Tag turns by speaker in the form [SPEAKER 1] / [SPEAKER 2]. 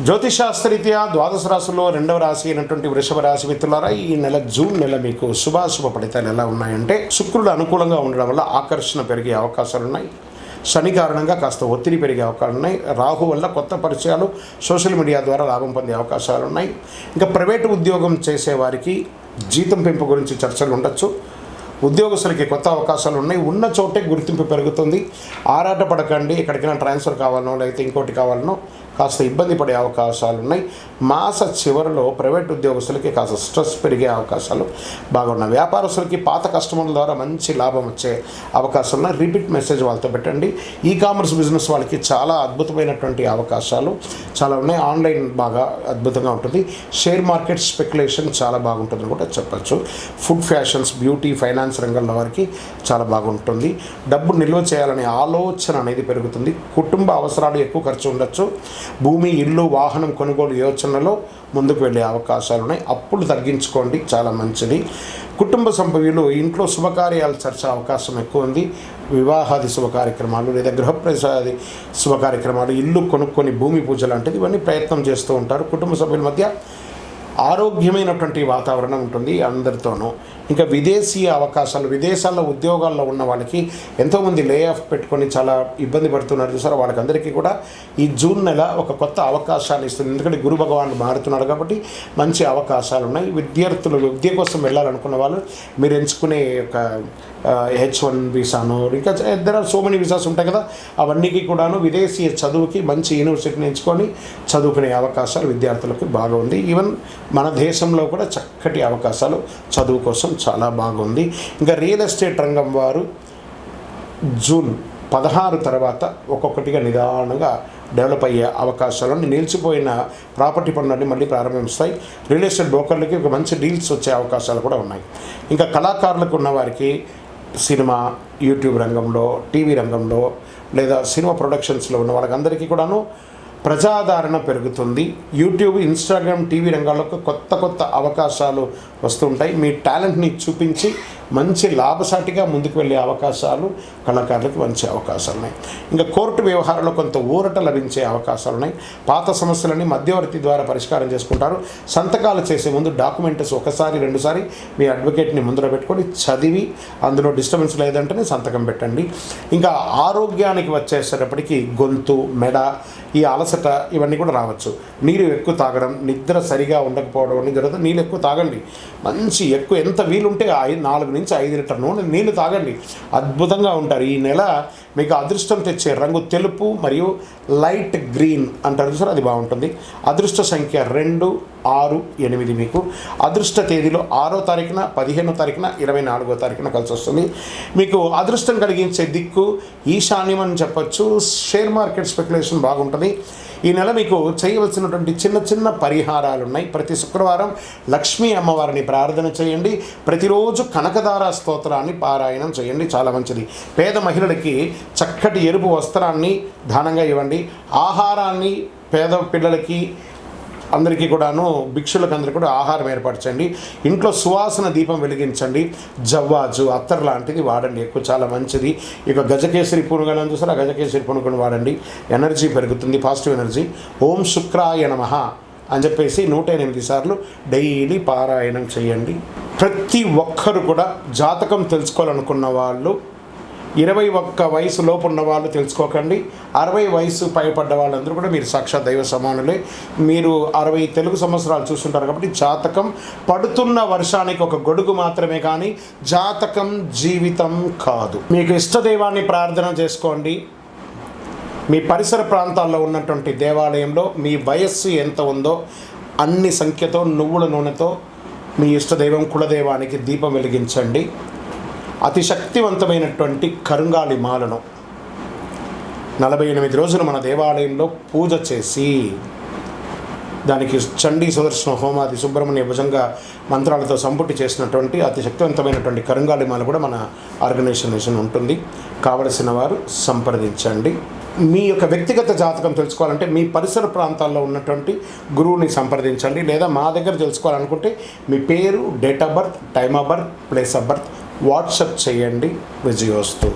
[SPEAKER 1] జ్యోతిషాస్త్రరీత్యా ద్వాదశ రాశుల్లో రెండవ రాశి అయినటువంటి వృషభ రాశి మిత్రులారా, ఈ నెల జూన్ నెల మీకు శుభాశుభ ఫలితాలు ఎలా ఉన్నాయంటే, శుక్రుడు అనుకూలంగా ఉండడం వల్ల ఆకర్షణ పెరిగే అవకాశాలు ఉన్నాయి. శని కారణంగా కాస్త ఒత్తిడి పెరిగే అవకాశాలు ఉన్నాయి. రాహు వల్ల కొత్త పరిచయాలు సోషల్ మీడియా ద్వారా లాభం పొందే అవకాశాలు ఉన్నాయి. ఇంకా ప్రైవేటు ఉద్యోగం చేసేవారికి జీతం పెంపు గురించి చర్చలు ఉండొచ్చు. ఉద్యోగస్తులకి కొత్త అవకాశాలు ఉన్నాయి. ఉన్న చోటే గుర్తింపు పెరుగుతుంది. ఆరాట పడకండి. ఎక్కడికైనా ట్రాన్స్ఫర్ కావాలనో లేకపోతే ఇంకోటి కావాలనో కాస్త ఇబ్బంది పడే అవకాశాలు ఉన్నాయి. మాస చివరిలో ప్రైవేట్ ఉద్యోగస్తులకి కాస్త స్ట్రెస్ పెరిగే అవకాశాలు బాగున్నాయి. వ్యాపారస్తులకి పాత కస్టమర్ల ద్వారా మంచి లాభం వచ్చే అవకాశాలు ఉన్నాయి. రిపీట్ మెసేజ్ వాళ్ళతో పెట్టండి. ఈ కామర్స్ బిజినెస్ వాళ్ళకి చాలా అద్భుతమైనటువంటి అవకాశాలు చాలా ఉన్నాయి. ఆన్లైన్ బాగా అద్భుతంగా ఉంటుంది. షేర్ మార్కెట్ స్పెక్యులేషన్ చాలా బాగుంటుందని కూడా చెప్పచ్చు. ఫుడ్, ఫ్యాషన్స్, బ్యూటీ, ఫైనాన్స్ రంగంలో వారికి చాలా బాగుంటుంది. డబ్బు నిల్వ చేయాలనే ఆలోచన అనేది పెరుగుతుంది. కుటుంబ అవసరాలు ఎక్కువ ఖర్చు ఉండొచ్చు. భూమి, ఇల్లు, వాహనం కొనుగోలు యోచనలో ముందుకు వెళ్ళే అవకాశాలు ఉన్నాయి. అప్పులు తగ్గించుకోండి, చాలా మంచిది. కుటుంబ సభ్యులు ఇంట్లో శుభకార్యాలు చర్చే అవకాశం ఎక్కువ ఉంది. వివాహాది శుభ కార్యక్రమాలు లేదా గృహప్రవేశాది శుభ కార్యక్రమాలు, ఇల్లు కొనుక్కొని భూమి పూజ లాంటిది ఇవన్నీ ప్రయత్నం చేస్తూ ఉంటారు. కుటుంబ సభ్యుల మధ్య ఆరోగ్యమైనటువంటి వాతావరణం ఉంటుంది అందరితోనూ. ఇంకా విదేశీయ అవకాశాలు, విదేశాల్లో ఉద్యోగాల్లో ఉన్న వాళ్ళకి ఎంతోమంది లే ఆఫ్ పెట్టుకొని చాలా ఇబ్బంది పడుతున్నారు చూసారా, వాళ్ళకందరికీ కూడా ఈ జూన్ నెల ఒక కొత్త అవకాశాన్ని ఇస్తుంది. ఎందుకంటే గురు భగవానుడు మారుతున్నాడు కాబట్టి మంచి అవకాశాలు ఉన్నాయి. విద్యార్థులు విద్య కోసం వెళ్ళాలనుకున్న వాళ్ళు మీరు ఎంచుకునే ఒక H1 వీసాను, ఇంకా there are so many visas ఉంటాయి కదా, అవన్నీకి కూడాను విదేశీ చదువుకి మంచి యూనివర్సిటీని ఎంచుకొని చదువుకునే అవకాశాలు విద్యార్థులకు బాగా ఉంది. ఈవెన్ మన దేశంలో కూడా చక్కటి అవకాశాలు చదువు కోసం చాలా బాగుంది. ఇంకా రియల్ ఎస్టేట్ రంగం వారు జూన్ 16 తర్వాత ఒక్కొక్కటిగా నిదానంగా డెవలప్ అయ్యే అవకాశాలను, నిలిచిపోయిన ప్రాపర్టీ పనులన్నీ మళ్ళీ ప్రారంభిస్తాయి. రియల్ ఎస్టేట్ బ్రోకర్లకి ఒక మంచి డీల్స్ వచ్చే అవకాశాలు కూడా ఉన్నాయి. ఇంకా కళాకారులకు ఉన్న వారికి సినిమా, యూట్యూబ్ రంగంలో, టీవీ రంగంలో లేదా సినిమా ప్రొడక్షన్స్లో ఉన్న వాళ్ళకందరికీ కూడాను ప్రజాదరణ పెరుగుతుంది. యూట్యూబ్, ఇన్స్టాగ్రామ్, టీవీ రంగాలకు కొత్త అవకాశాలు వస్తుంటాయి. మీ టాలెంట్ని చూపించి మంచి లాభసాటిగా ముందుకు వెళ్ళే అవకాశాలు కళాకారులకు మంచి అవకాశాలు ఉన్నాయి. ఇంకా కోర్టు వ్యవహారాల్లో కొంత ఊరట లభించే అవకాశాలు ఉన్నాయి. పాత సమస్యలని మధ్యవర్తి ద్వారా పరిష్కారం చేసుకుంటారు. సంతకాలు చేసే ముందు డాక్యుమెంట్స్ ఒకసారి రెండుసారి మీ అడ్వకేట్ని ముందర పెట్టుకొని చదివి అందులో డిస్టర్బెన్స్ లేదంటేనే సంతకం పెట్టండి. ఇంకా ఆరోగ్యానికి వచ్చేసేటప్పటికి గొంతు, మెడ, ఈ అలసట ఇవన్నీ కూడా రావచ్చు. నీరు ఎక్కువ తాగడం, నిద్ర సరిగా ఉండకపోవడం అనేది జరుగుతుంది. నీళ్ళు ఎక్కువ తాగండి. మంచి ఎక్కువ ఎంత వీలుంటే 4 నుంచి 5 లీటర్ నూనె నీళ్ళు తాగండి. అద్భుతంగా ఉంటారు. ఈ నెల మీకు అదృష్టం తెచ్చే రంగు తెలుపు మరియు లైట్ గ్రీన్ అంటారు చూసారు, అది బాగుంటుంది. అదృష్ట సంఖ్య 2, 6, 8 మీకు అదృష్ట తేదీలో 6వ తారీఖున, 15వ తారీఖున, 24వ తారీఖున కలిసి వస్తుంది. మీకు అదృష్టం కలిగించే దిక్కు ఈశాన్యం అని చెప్పచ్చు. షేర్ మార్కెట్ స్పెక్యులేషన్ బాగుంటుంది. ఈ నెల మీకు చేయవలసినటువంటి చిన్న పరిహారాలు ఉన్నాయి. ప్రతి శుక్రవారం లక్ష్మీ అమ్మవారిని ప్రార్థన చేయండి. ప్రతిరోజు కనకదార స్తోత్రాన్ని పారాయణం చేయండి, చాలా మంచిది. పేద మహిళలకి చక్కటి ఎరుపు వస్త్రాన్ని దానంగా ఇవ్వండి. ఆహారాన్ని పేద పిల్లలకి అందరికీ కూడాను, భిక్షులకు అందరికీ కూడా ఆహారం ఏర్పరచండి. ఇంట్లో సువాసన దీపం వెలిగించండి. జవ్వాజు, అత్తర్ లాంటిది వాడండి, ఎక్కువ చాలా మంచిది. ఇక గజకేసరి పునుగలను చూసారా, గజకేసరి పునుగను వాడండి. ఎనర్జీ పెరుగుతుంది, పాజిటివ్ ఎనర్జీ. ఓం శుక్రాయ నమః అని చెప్పేసి 108 సార్లు డైలీ పారాయణం చేయండి. ప్రతి ఒక్కరు కూడా జాతకం తెలుసుకోవాలనుకున్న వాళ్ళు 21 వయసు లోపు ఉన్న వాళ్ళు తెలుసుకోకండి. 60 వయసు పైపడ్డ వాళ్ళందరూ కూడా మీరు సాక్షాత్ దైవ సమానులే. మీరు 60 తెలుగు సంవత్సరాలు చూస్తుంటారు కాబట్టి జాతకం పడుతున్న వర్షానికి ఒక గొడుగు మాత్రమే, కానీ జాతకం జీవితం కాదు. మీకు ఇష్టదైవాన్ని ప్రార్థన చేసుకోండి. మీ పరిసర ప్రాంతాల్లో ఉన్నటువంటి దేవాలయంలో మీ వయస్సు ఎంత ఉందో అన్ని సంఖ్యతో నువ్వుల నూనెతో మీ ఇష్టదైవం కులదైవానికి దీపం వెలిగించండి. అతి శక్తివంతమైనటువంటి కరుంగాలి మాలను 48 రోజులు మన దేవాలయంలో పూజ చేసి దానికి చండీ సుదర్శన హోమాది సుబ్రహ్మణ్య భుజంగ మంత్రాలతో సంపుటి చేసినటువంటి అతి శక్తివంతమైనటువంటి కరుంగాలి మాల కూడా మన ఆర్గనైజేషన్ ఉంటుంది. కావలసిన వారు సంప్రదించండి. మీ యొక్క వ్యక్తిగత జాతకం తెలుసుకోవాలంటే మీ పరిసర ప్రాంతాల్లో ఉన్నటువంటి గురువుని సంప్రదించండి. లేదా మా దగ్గర తెలుసుకోవాలనుకుంటే మీ పేరు, date of birth, time of birth, place of birth WhatsApp చేయండి. విజయోస్తు.